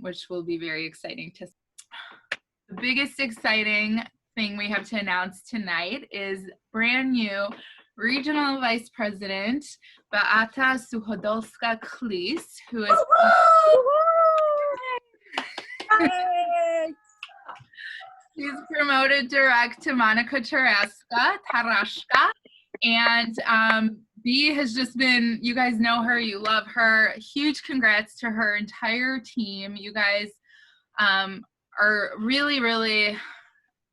which will be very exciting to see. The biggest exciting thing we have to announce tonight is brand new Regional Vice President Beata Suchodolska-Klis, who is she's promoted direct to Monica Tarashka, and B has just been, you guys know her, you love her. Huge congrats to her entire team. You guys are really, really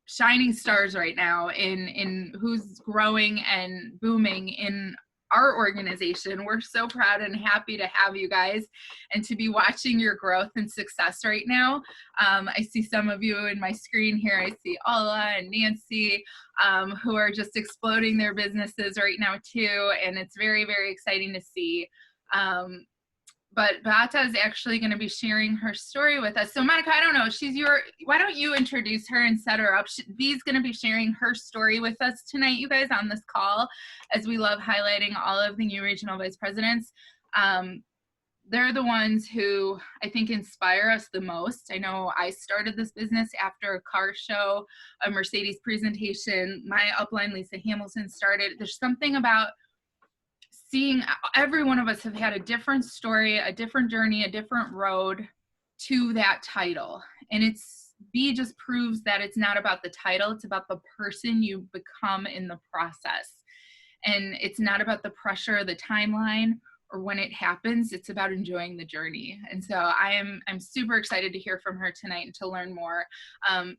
shining stars right now in who's growing and booming in our organization. We're so proud and happy to have you guys and to be watching your growth and success right now. I see some of you in my screen here. I see Alla and Nancy, who are just exploding their businesses right now too, and it's very, very exciting to see. But Beata is actually going to be sharing her story with us. So Monica, I don't know, why don't you introduce her and set her up? Bea's going to be sharing her story with us tonight, you guys, on this call, as we love highlighting all of the new regional vice presidents. They're the ones who I think inspire us the most. I know I started this business after a car show, a Mercedes presentation. My upline, Lisa Hamilton, started. There's something about seeing every one of us have had a different story, a different journey, a different road to that title. And B just proves that it's not about the title, it's about the person you become in the process. And it's not about the pressure, the timeline, or when it happens, it's about enjoying the journey. And so I'm super excited to hear from her tonight and to learn more.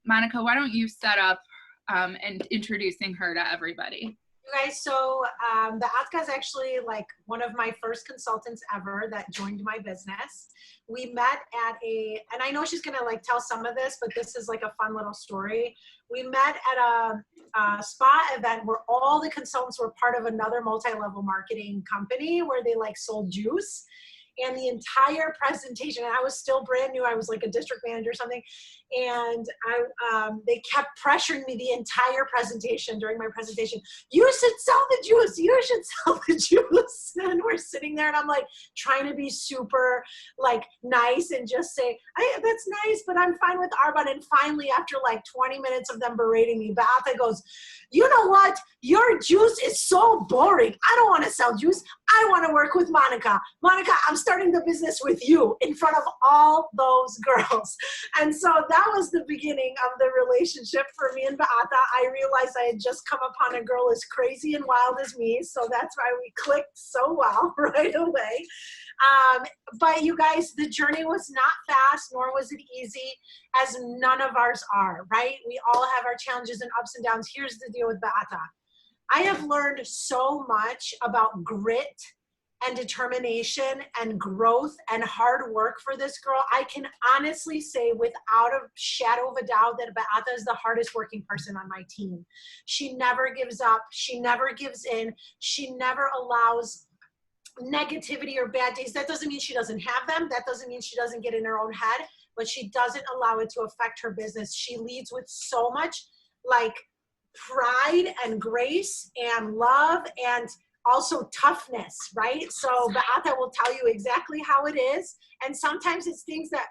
Monica, why don't you set up and introducing her to everybody? You guys, so Beatka is actually like one of my first consultants ever that joined my business. We met at and I know she's gonna like tell some of this, but this is like a fun little story. We met at a spa event where all the consultants were part of another multi-level marketing company where they like sold juice. And the entire presentation, and I was still brand new, I was like a district manager or something, and they kept pressuring me the entire presentation during my presentation. You should sell the juice, you should sell the juice. And we're sitting there and I'm like trying to be super like nice and just say, that's nice, but I'm fine with ARBONNE. And finally, after like 20 minutes of them berating me, Beata goes, you know what? Your juice is so boring. I don't want to sell juice. I want to work with Monica. Monica, I'm starting the business with you in front of all those girls. And so that was the beginning of the relationship for me and Beata. I realized I had just come upon a girl as crazy and wild as me. So that's why we clicked so well right away. But you guys, the journey was not fast, nor was it easy, as none of ours are, right? We all have our challenges and ups and downs. Here's the deal with Beata. I have learned so much about grit and determination and growth and hard work for this girl. I can honestly say without a shadow of a doubt that Beata is the hardest working person on my team. She never gives up. She never gives in. She never allows negativity or bad days. That doesn't mean she doesn't have them. That doesn't mean she doesn't get in her own head, but she doesn't allow it to affect her business. She leads with so much like pride and grace and love and also toughness, right? So Beata will tell you exactly how it is. And sometimes it's things that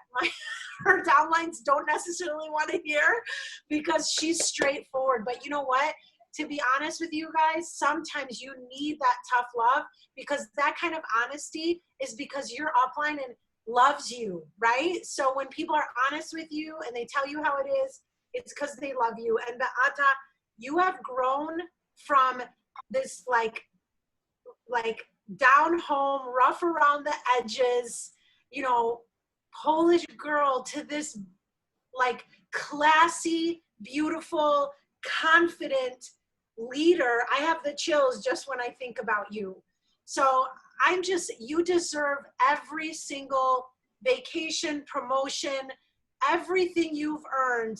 her downlines don't necessarily want to hear because she's straightforward. But you know what? To be honest with you guys, sometimes you need that tough love because that kind of honesty is because your upline and loves you, right? So when people are honest with you and they tell you how it is, it's because they love you. And Beata, you have grown from this like down home, rough around the edges, you know, Polish girl to this like classy, beautiful, confident leader. I have the chills just when I think about you. So you deserve every single vacation, promotion, everything you've earned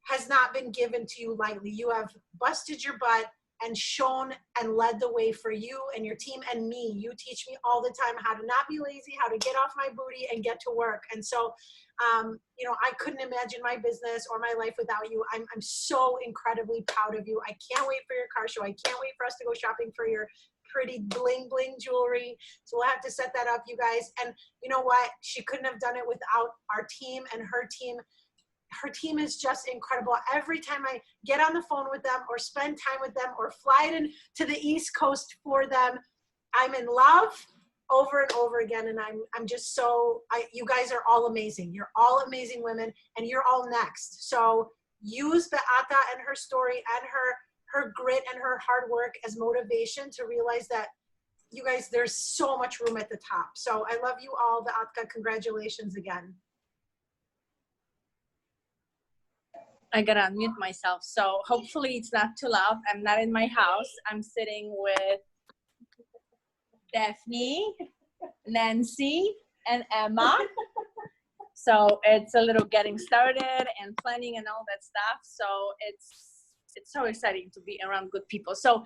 has not been given to you lightly. You have busted your butt and shown and led the way for you and your team and me. You teach me all the time how to not be lazy, how to get off my booty and get to work. And so, you know, I couldn't imagine my business or my life without you. I'm so incredibly proud of you. I can't wait for your car show. I can't wait for us to go shopping for your pretty bling bling jewelry. So we'll have to set that up, you guys. And you know what? She couldn't have done it without our team and her team. Her team is just incredible. Every time I get on the phone with them or spend time with them or fly in to the East Coast for them, I'm in love over and over again. And I'm just so, you guys are all amazing. You're all amazing women, and you're all next. So use Beata and her story and her grit and her hard work as motivation to realize that, you guys, there's so much room at the top. So I love you all. Beata, congratulations again. I gotta unmute myself. So hopefully it's not too loud. I'm not in my house. I'm sitting with Daphne, Nancy, and Emma. So it's a little getting started and planning and all that stuff. So it's so exciting to be around good people. So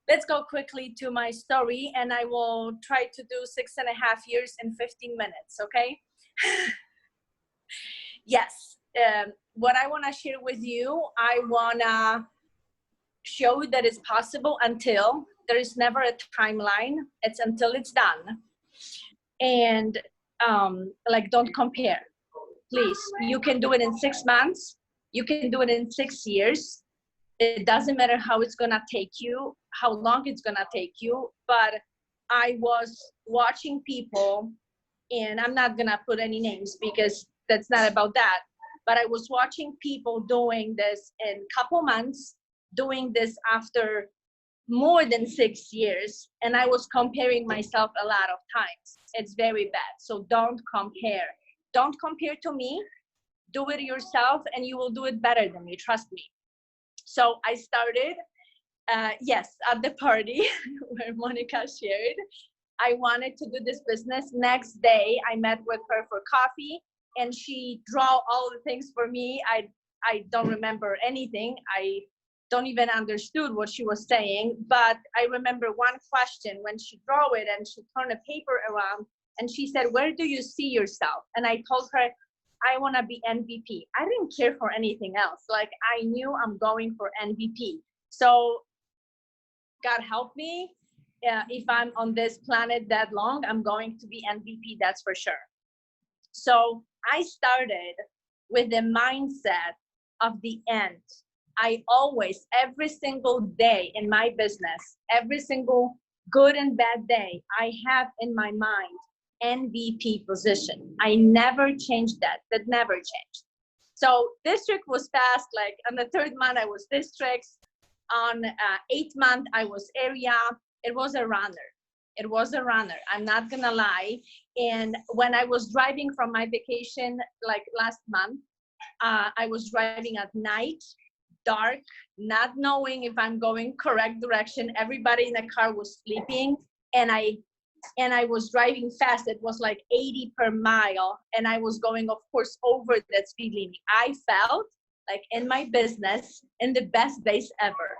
let's go quickly to my story, and I will try to do 6.5 years in 15 minutes, okay? Yes. What I want to share with you, I want to show that it's possible until there is never a timeline. It's until it's done. And like, don't compare, please. You can do it in 6 months. You can do it in 6 years. It doesn't matter how it's going to take you, how long it's going to take you. But I was watching people, and I'm not going to put any names because that's not about that. But I was watching people doing this in a couple months, doing this after more than 6 years. And I was comparing myself a lot of times. It's very bad. So don't compare. Don't compare to me. Do it yourself, and you will do it better than me. Trust me. So I started, yes, at the party where Monica shared. I wanted to do this business. Next day, I met with her for coffee, and she drew all the things for me. I don't remember anything. I don't even understood what she was saying, but I remember one question when she drew it and she turned a paper around and she said, "Where do you see yourself?" And I told her, I want to be MVP. I didn't care for anything else. Like, I knew I'm going for MVP. So God help me. If I'm on this planet that long, I'm going to be MVP, that's for sure. So I started with the mindset of the end. I always, every single day in my business, every single good and bad day, I have in my mind MVP position. I never changed that. That never changed. So district was passed. Like on the 3rd month, I was district. On 8th month, I was area. It was a runner. It was a runner. I'm not gonna lie. And when I was driving from my vacation, like last month, I was driving at night, dark, not knowing if I'm going correct direction. Everybody in the car was sleeping, and I was driving fast. It was like 80 per mile, and I was going, of course, over that speed limit. I felt like in my business in the best days ever,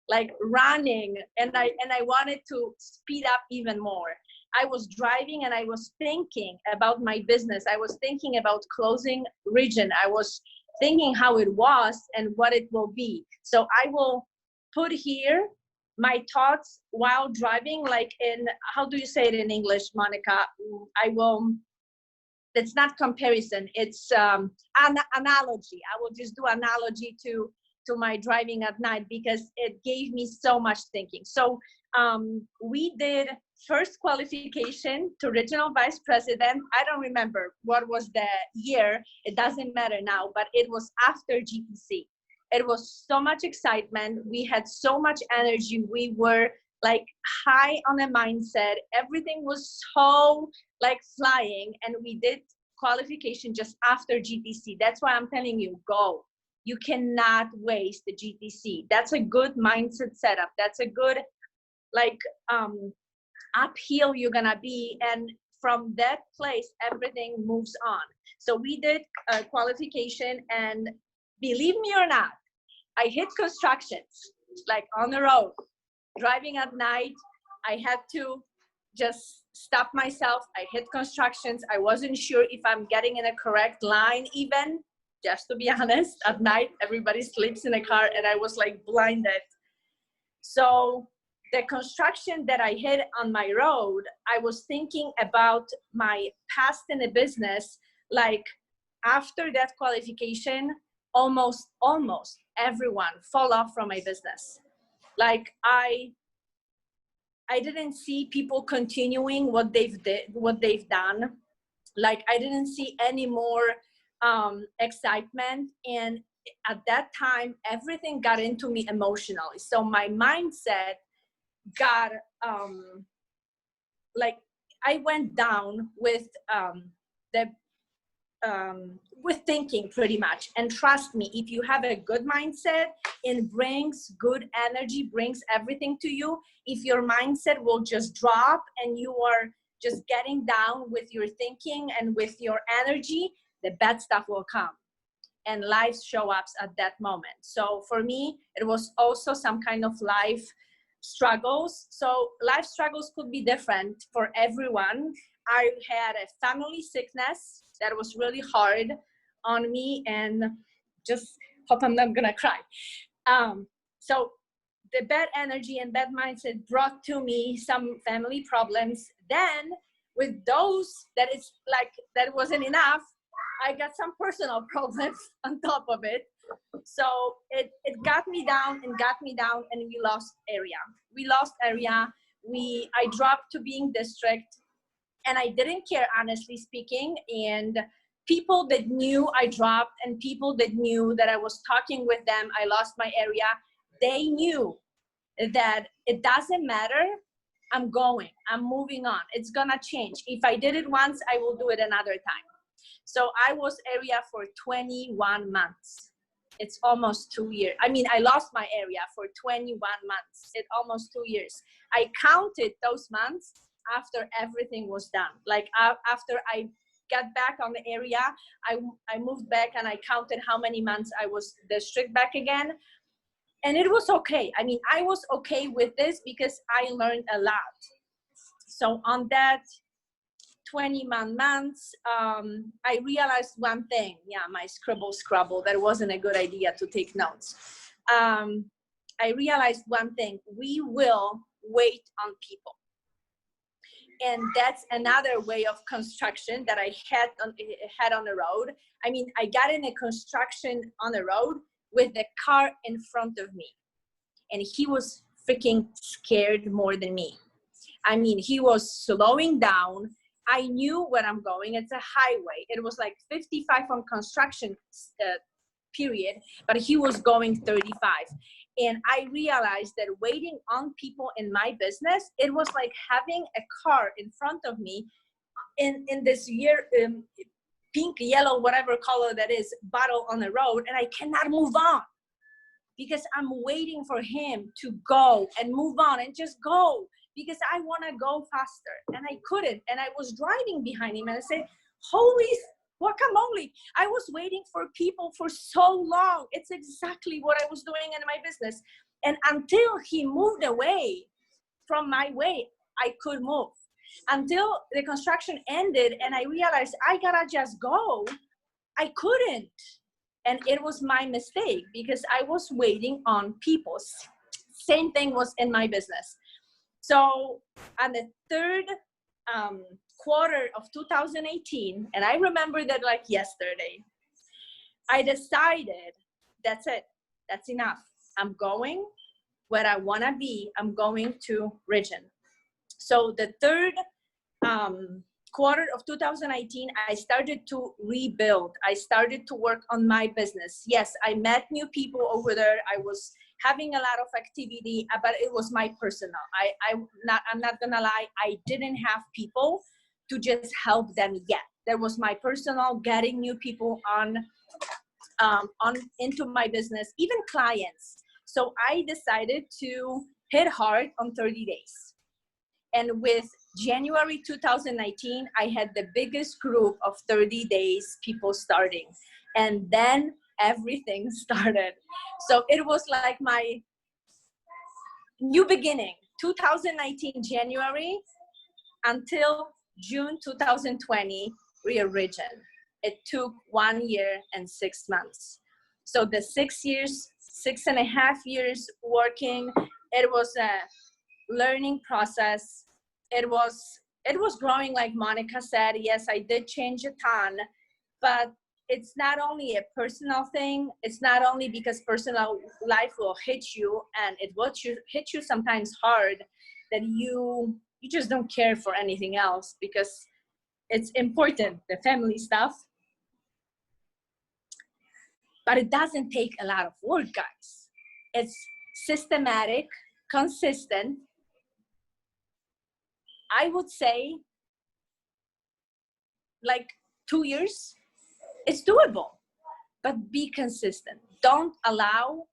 like running, and I wanted to speed up even more. I was driving and I was thinking about my business. I was thinking about closing region. I was thinking how it was and what it will be. So I will put here my thoughts while driving, like in, how do you say it in English, Monica? I will, it's not comparison, it's an analogy. I will just do analogy to my driving at night because it gave me so much thinking. So we did first qualification to regional vice president. I don't remember what was the year. It doesn't matter now, but it was after GPC. It was so much excitement. We had so much energy. We were like high on a mindset. Everything was so like flying, and we did qualification just after GTC. That's why I'm telling you, go. You cannot waste the GTC. That's a good mindset setup. That's a good like uphill you're gonna be, and from that place everything moves on. So we did qualification, and believe me or not, I hit constructions like on the road, driving at night. I had to just stop myself. I hit constructions. I wasn't sure if I'm getting in a correct line even, just to be honest. At night everybody sleeps in a car, and I was like blinded. So the construction that I hit on my road, I was thinking about my past in the business. Like after that qualification, almost everyone fall off from my business. Like I didn't see people continuing what they've done. Like I didn't see any more excitement. And at that time, everything got into me emotionally. So my mindset got like I went down with with thinking pretty much. And trust me, if you have a good mindset, it brings good energy, brings everything to you. If your mindset will just drop and you are just getting down with your thinking and with your energy, the bad stuff will come. And life show up at that moment. So for me, it was also some kind of life struggles. So life struggles could be different for everyone. I had a family sickness that was really hard on me, and just hope I'm not gonna cry. So the bad energy and bad mindset brought to me some family problems. Then with those, that is like, that wasn't enough, I got some personal problems on top of it. So it got me down, and we lost area. I dropped to being district, and I didn't care, honestly speaking. And people that knew I dropped, and people that knew that I was talking with them, I lost my area, they knew that it doesn't matter. I'm moving on. It's gonna change. If I did it once, I will do it another time. So I was area for 21 months. It's almost 2 years. I mean, I lost my area for 21 months. It's almost 2 years. I counted those months after everything was done. Like after I got back on the area, I moved back and I counted how many months I was district back again. And it was okay. I mean, I was okay with this because I learned a lot. So on that 21 months, I realized one thing. Yeah, my scrabble, that wasn't a good idea to take notes. I realized one thing: we will wait on people. And that's another way of construction that I had on the road. I mean, I got in a construction on the road with the car in front of me, and he was freaking scared more than me. I mean, he was slowing down. I knew where I'm going. It's a highway. It was like 55 on construction period, but he was going 35. And I realized that waiting on people in my business, it was like having a car in front of me in this pink, yellow, whatever color that is, bottle on the road, and I cannot move on because I'm waiting for him to go and move on and just go, because I want to go faster, and I couldn't. And I was driving behind him, and I said, holy guacamole, I was waiting for people for so long. It's exactly what I was doing in my business. And until he moved away from my way, I could move. Until the construction ended and I realized I gotta just go, I couldn't. And it was my mistake because I was waiting on people. Same thing was in my business. So on the third quarter of 2018, and I remember that like yesterday, I decided, that's it, that's enough. I'm going where I want to be. I'm going to region. So the third quarter of 2018, I started to rebuild. I started to work on my business. Yes, I met new people over there. I was having a lot of activity, but it was my personal. I'm not gonna lie, I didn't have people to just help them yet. There was my personal, getting new people on into my business, even clients. So I decided to hit hard on 30 days. And with January 2019, I had the biggest group of 30 days people starting. And then everything started. So it was like my new beginning, 2019 January until June 2020 region. It took 1 year and 6 months. So the 6 years, 6.5 years working, it was learning process. It was growing, like Monica said. Yes, I did change a ton, but it's not only a personal thing. It's not only because personal life will hit you, and it will hit you sometimes hard, that you just don't care for anything else, because it's important, the family stuff. But it doesn't take a lot of work, guys. It's systematic, consistent. I would say like 2 years, it's doable, but be consistent. Don't allow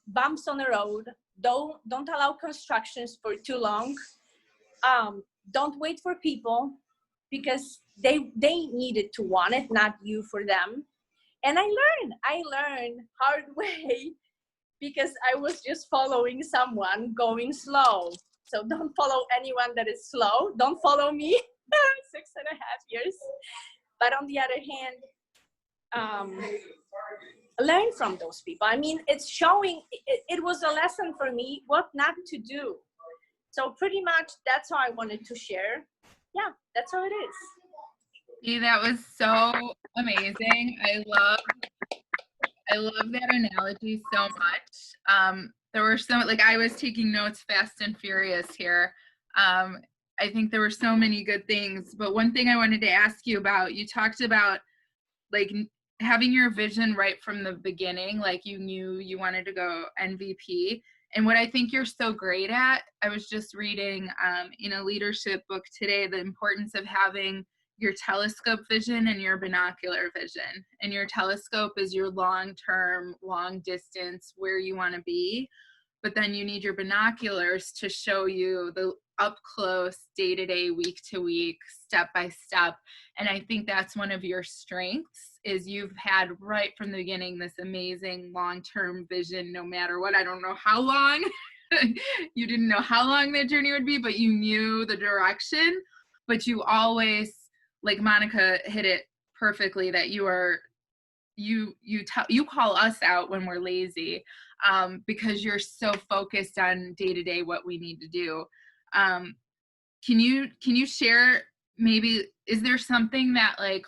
bumps on the road. Don't allow constructions for too long. Don't wait for people, because they needed to want it, not you for them. And I learned hard way, because I was just following someone going slow. So don't follow anyone that is slow. Don't follow me. 6.5 years. But on the other hand, learn from those people. I mean, it's showing, it was a lesson for me what not to do. So pretty much that's how I wanted to share. Yeah, that's how it is. See, that was so amazing. I love that analogy so much. There were so, like, I was taking notes fast and furious here. I think there were so many good things, but one thing I wanted to ask you about, you talked about like having your vision right from the beginning, like you knew you wanted to go MVP. And what I think you're so great at, I was just reading in a leadership book today, the importance of having your telescope vision and your binocular vision. And your telescope is your long-term, long distance, where you want to be. But then you need your binoculars to show you the up close, day-to-day, week-to-week, step-by-step. And I think that's one of your strengths, is you've had right from the beginning this amazing long-term vision, no matter what. I don't know how long, you didn't know how long that journey would be, but you knew the direction. But you always, like Monica hit it perfectly, that you call us out when we're lazy, because you're so focused on day-to-day what we need to do. Can you share, maybe, is there something that like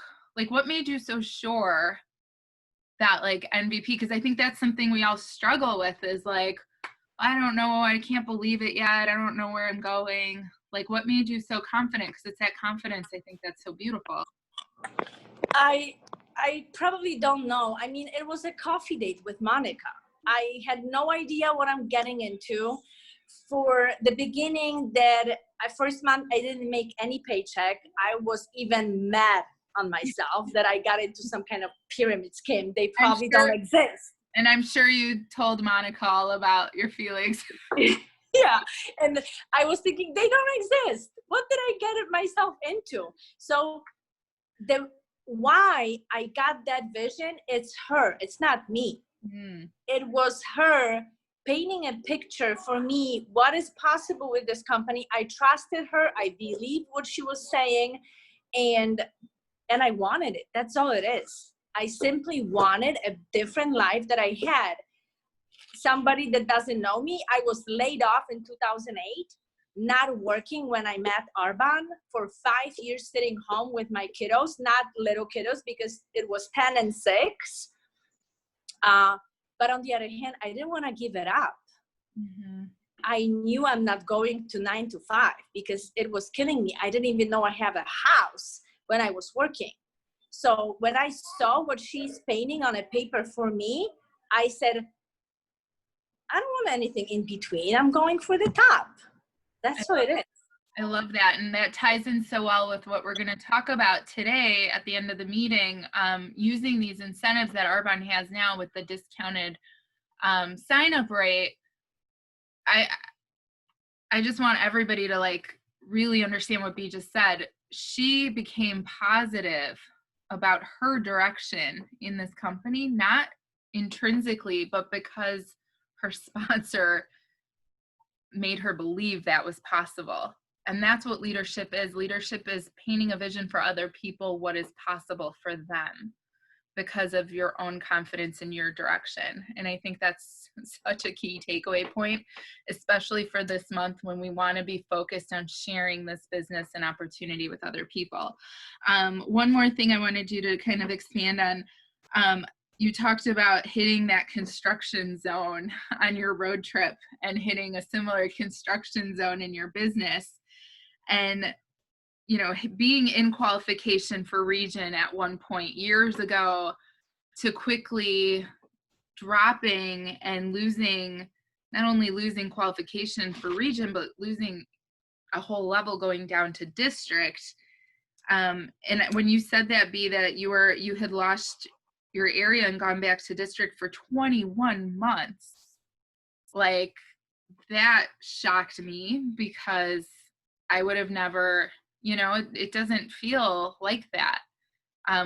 what made you so sure that like MVP? Because I think that's something we all struggle with, is like, I don't know, I can't believe it yet, I don't know where I'm going. Like, what made you so confident? Because it's that confidence, I think, that's so beautiful. I probably don't know. I mean, it was a coffee date with Monica. I had no idea what I'm getting into. For the beginning, that first month I didn't make any paycheck. I was even mad on myself that I got into some kind of pyramid scheme. They probably don't exist. And I'm sure you told Monica all about your feelings. Yeah, and I was thinking, they don't exist. What did I get myself into? So the why I got that vision, it's her, it's not me. It was her painting a picture for me, what is possible with this company. I trusted her, I believed what she was saying, and I wanted it. That's all it is. I simply wanted a different life that I had. Somebody that doesn't know me, I was laid off in 2008, not working when I met ARBONNE, for 5 years sitting home with my kiddos, not little kiddos, because it was 10 and 6. But on the other hand, I didn't want to give it up. I knew I'm not going to 9 to 5 because it was killing me. I didn't even know I have a house when I was working. So when I saw what she's painting on a paper for me, I said, I don't want anything in between. I'm going for the top. That's what it is. I love that. And that ties in so well with what we're going to talk about today at the end of the meeting, using these incentives that ARBONNE has now with the discounted sign-up rate. I just want everybody to like really understand what B just said. She became positive about her direction in this company, not intrinsically, but because her sponsor made her believe that was possible. And that's what leadership is. Leadership is painting a vision for other people, what is possible for them. because of your own confidence in your direction. And I think that's such a key takeaway point, especially for this month when we want to be focused on sharing this business and opportunity with other people. One more thing I wanted you to kind of expand on. You talked about hitting that construction zone on your road trip and hitting a similar construction zone in your business. And, you know, being in qualification for region at one point years ago to quickly dropping and losing, not only losing qualification for region, but losing a whole level going down to district. And when you said that, B, that you had lost your area and gone back to district for 21 months, like that shocked me because I would have never, you know, it doesn't feel like that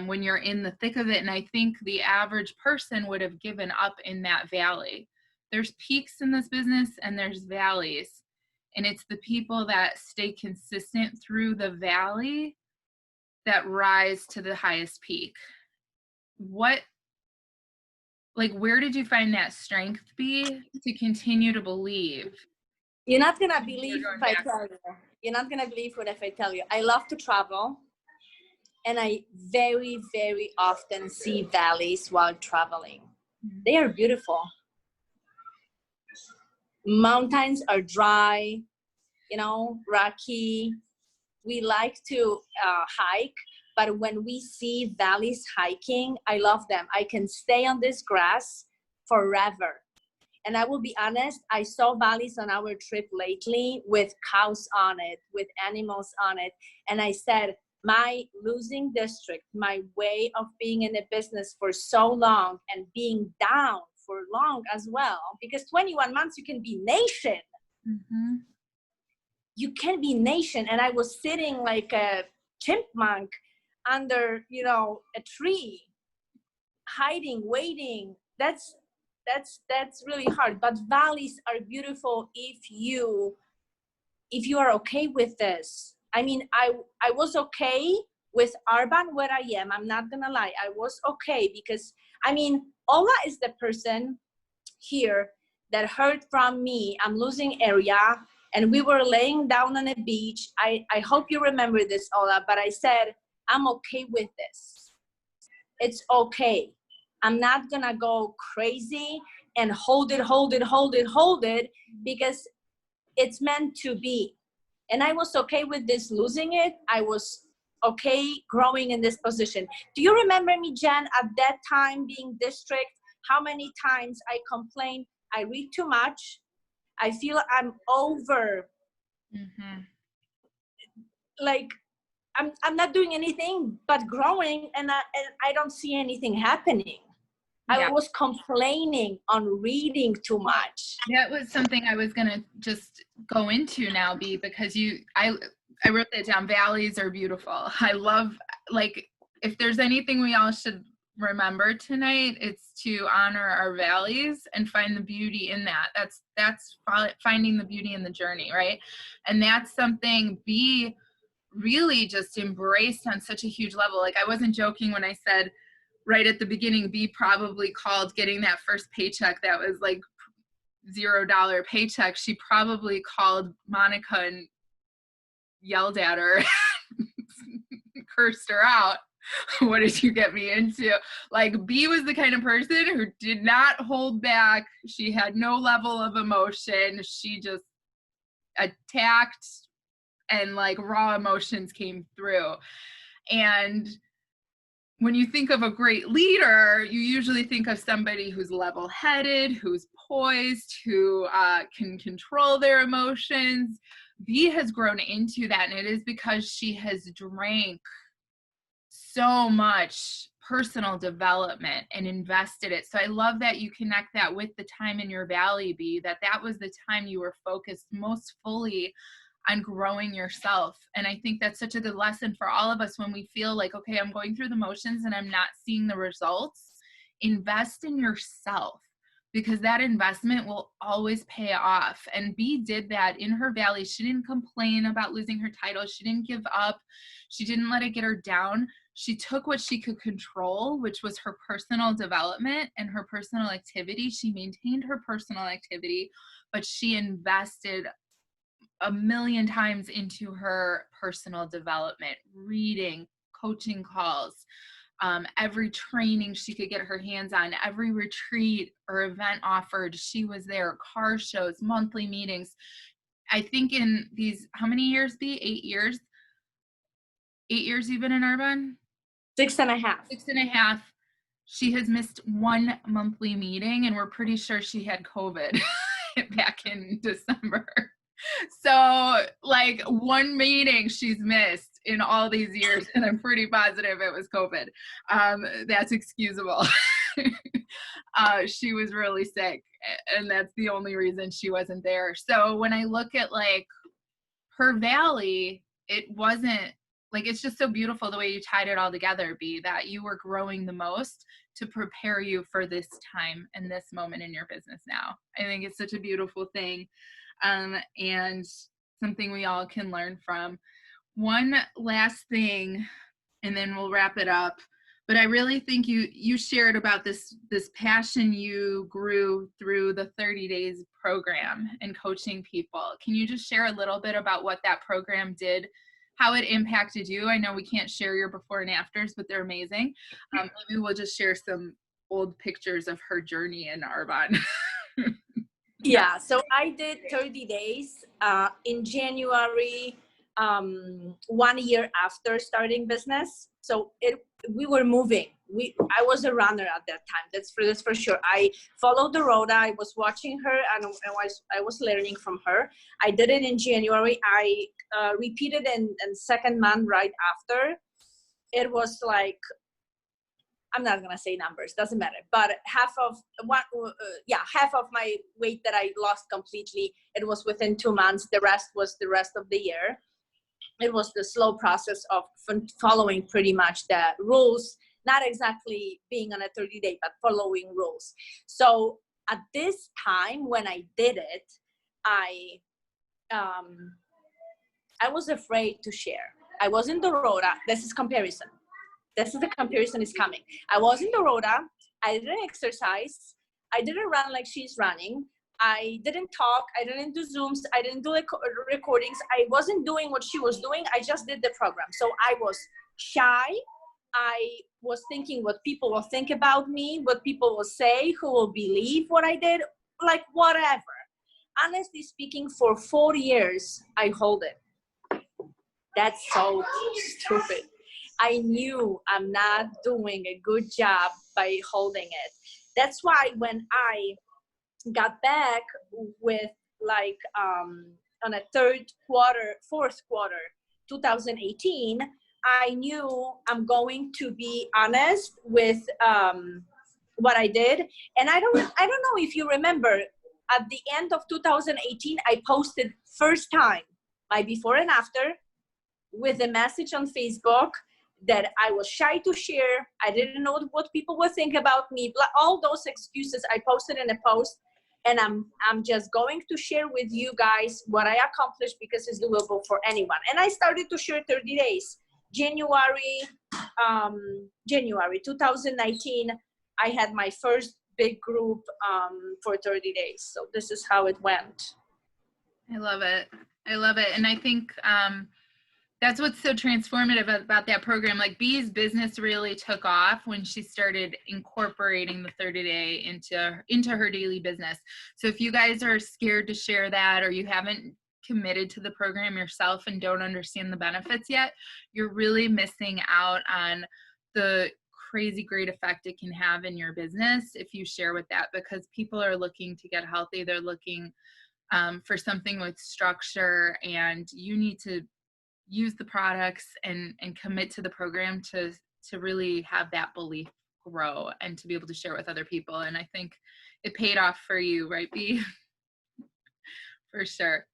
when you're in the thick of it. And I think the average person would have given up in that valley. There's peaks in this business and there's valleys. And it's the people that stay consistent through the valley that rise to the highest peak. Where did you find that strength, B, to continue to believe? You're not gonna believe if I tell you. You're not gonna believe what if I tell you. I love to travel, and I very, very often see valleys while traveling. They are beautiful. Mountains are dry, you know, rocky. We like to hike, but when we see valleys hiking, I love them. I can stay on this grass forever. And I will be honest, I saw valleys on our trip lately with cows on it, with animals on it. And I said, my losing district, my way of being in a business for so long and being down for long as well, because 21 months, you can be nation. Mm-hmm. You can be nation. And I was sitting like a chipmunk under, you know, a tree, hiding, waiting. That's really hard. But valleys are beautiful if you are okay with this. I mean, I was okay with ARBONNE where I am. I'm not gonna lie. I was okay because, I mean, Ola is the person here that heard from me, I'm losing area, and we were laying down on a beach. I hope you remember this, Ola, but I said, I'm okay with this. It's okay. I'm not gonna go crazy and hold it because it's meant to be. And I was okay with this losing it. I was okay growing in this position. Do you remember me, Jen, at that time being district, how many times I complained, I read too much, I feel I'm over, like I'm not doing anything but growing, and I don't see anything happening. Yeah. I was complaining on reading too much. That was something I was going to just go into now, B, because I wrote that down. Valleys are beautiful. I love, like, if there's anything we all should remember tonight, it's to honor our valleys and find the beauty in that. That's finding the beauty in the journey, right? And that's something B really just embraced on such a huge level. Like, I wasn't joking when I said right at the beginning, B probably called getting that first paycheck that was like $0 paycheck. She probably called Monica and yelled at her, cursed her out. What did you get me into? Like, B was the kind of person who did not hold back. She had no level of emotion. She just attacked, and like raw emotions came through. And when you think of a great leader, you usually think of somebody who's level-headed, who's poised, who can control their emotions. B has grown into that, and it is because she has drank so much personal development and invested it. So I love that you connect that with the time in your valley, B, that was the time you were focused most fully on growing yourself. And I think that's such a good lesson for all of us when we feel like, okay, I'm going through the motions and I'm not seeing the results. Invest in yourself, because that investment will always pay off. And B did that in her valley. She didn't complain about losing her title. She didn't give up. She didn't let it get her down. she took what she could control, which was her personal development and her personal activity. She maintained her personal activity, but she invested a million times into her personal development, reading, coaching calls, every training she could get her hands on, every retreat or event offered, she was there, car shows, monthly meetings. I think in these, how many years, B? 8 years? 8 years you've been in Arbonne? 6.5. 6.5. She has missed one monthly meeting, and we're pretty sure she had COVID back in December. So like one meeting she's missed in all these years, and I'm pretty positive it was COVID. That's excusable. She was really sick, and that's the only reason she wasn't there. So when I look at like her valley, it wasn't like, it's just so beautiful the way you tied it all together, B, that you were growing the most to prepare you for this time and this moment in your business now. I think it's such a beautiful thing, and something we all can learn from. One last thing, and then we'll wrap it up. But I really think you shared about this passion you grew through the 30 days program and coaching people. Can you just share a little bit about what that program did, how it impacted you? I know we can't share your before and afters, but they're amazing. Maybe we'll just share some old pictures of her journey in Arbonne. Yeah, so I did 30 days in January, 1 year after starting business. So we were moving. I was a runner at that time. That's for sure. I followed the road. I was watching her, and I was learning from her. I did it in January. I repeated in second month right after. It was like, I'm not gonna say numbers, doesn't matter. But half of my weight that I lost completely, it was within 2 months. The rest was the rest of the year. It was the slow process of following pretty much the rules, not exactly being on a 30-day, but following rules. So at this time when I did it, I was afraid to share. I was in the Rota. This is comparison. This is the comparison is coming. I was in the Rota. I didn't exercise. I didn't run like she's running. I didn't talk. I didn't do Zooms. I didn't do recordings. I wasn't doing what she was doing. I just did the program. So I was shy. I was thinking what people will think about me, what people will say, who will believe what I did, like whatever. Honestly speaking, for 4 years, I hold it. That's so stupid. I knew I'm not doing a good job by holding it. That's why when I got back with like on a fourth quarter 2018, I knew I'm going to be honest with what I did. And I don't know if you remember, at the end of 2018 I posted first time my before and after with a message on Facebook that I was shy to share. I didn't know what people would think about me. All those excuses I posted in a post. And I'm just going to share with you guys what I accomplished because it's doable for anyone. And I started to share 30 days. January 2019, I had my first big group for 30 days. So this is how it went. I love it. I love it. And I think that's what's so transformative about that program. Like Bee's business really took off when she started incorporating the 30-day into her daily business. So if you guys are scared to share that, or you haven't committed to the program yourself and don't understand the benefits yet, you're really missing out on the crazy great effect it can have in your business if you share with that, because people are looking to get healthy. They're looking for something with structure, and you need to use the products and commit to the program to really have that belief grow and to be able to share with other people. And I think it paid off for you, right, B? For sure.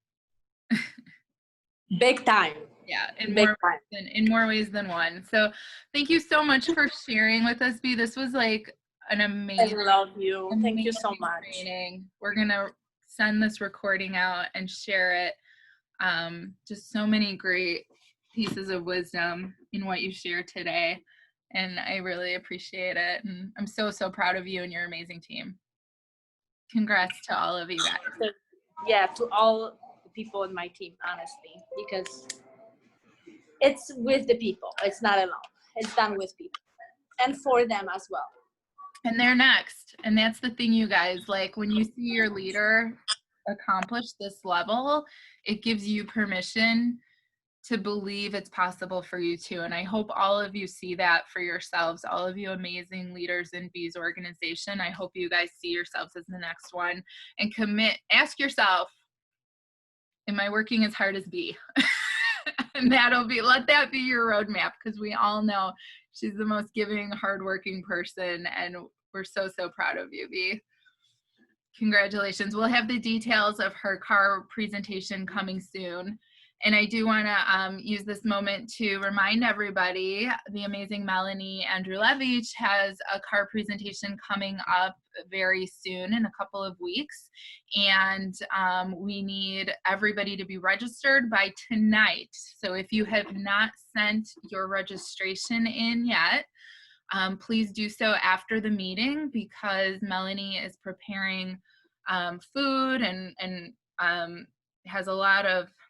Big time. Yeah, in more ways than one. So thank you so much for sharing with us, B. This was like an amazing. I love you. Thank you so much. Training. We're gonna send this recording out and share it. Just so many great pieces of wisdom. in what you shared today. And I really appreciate it. And I'm so, so proud of you and your amazing team. Congrats to all of you guys. So, yeah, to all the people in my team, honestly, because it's with the people. It's not alone. It's done with people and for them as well. And they're next. And that's the thing, you guys, like when you see your leader accomplish this level, it gives you permission to believe it's possible for you too. And I hope all of you see that for yourselves, all of you amazing leaders in B's organization. I hope you guys see yourselves as the next one and commit. Ask yourself, am I working as hard as B? And let that be your roadmap, because we all know she's the most giving, hardworking person, and we're so, so proud of you, B. Congratulations. We'll have the details of her car presentation coming soon. And I do want to use this moment to remind everybody, the amazing Melanie Andrulevich has a car presentation coming up very soon in a couple of weeks. And we need everybody to be registered by tonight. So if you have not sent your registration in yet, please do so after the meeting, because Melanie is preparing food and has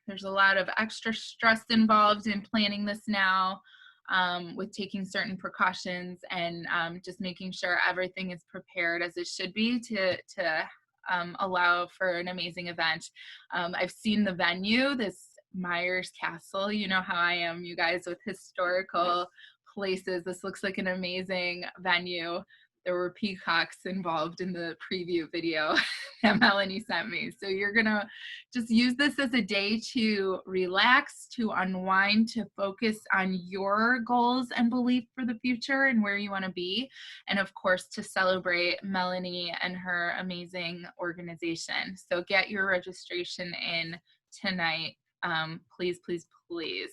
there's a lot of extra stress involved in planning this now, with taking certain precautions and just making sure everything is prepared as it should be to allow for an amazing event. I've seen the venue, this Myers Castle. You know how I am, you guys, with historical places. This looks like an amazing venue. There were peacocks involved in the preview video that Melanie sent me. So you're gonna just use this as a day to relax, to unwind, to focus on your goals and belief for the future and where you wanna be. And of course, to celebrate Melanie and her amazing organization. So get your registration in tonight. Please, please, please.